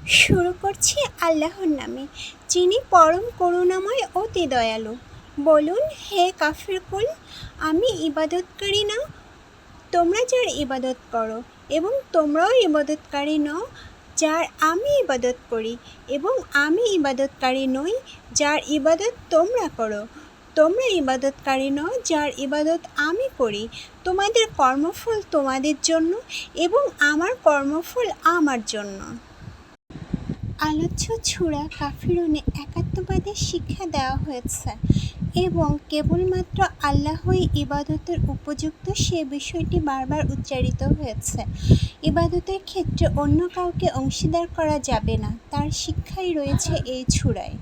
শুরু করছি আল্লাহর নামে, যিনি পরম করুণাময় অতি দয়ালু। বলুন, হে কাফির কুল, আমি ইবাদতকারী না, তোমরা যার ইবাদত করো, এবং তোমরাও ইবাদতকারী নও যার আমি ইবাদত করি, এবং আমি ইবাদতকারী নই যার ইবাদত তোমরা করো। তোমরা ইবাদতকারী নও যার ইবাদত আমি করি। তোমাদের কর্মফল তোমাদের জন্য এবং আমার কর্মফল আমার জন্য। আলোচ্য সূরা কাফিরুনে একাত্মবাদের শিক্ষা দেওয়া হয়েছে এবং কেবলমাত্র আল্লাহই ইবাদতের উপযুক্ত সে বিষয়টি বারবার উচ্চারিত হয়েছে। ইবাদতের ক্ষেত্রে অন্য কাউকে অংশীদার করা যাবে না, তার শিক্ষাই রয়েছে এই সূরায়।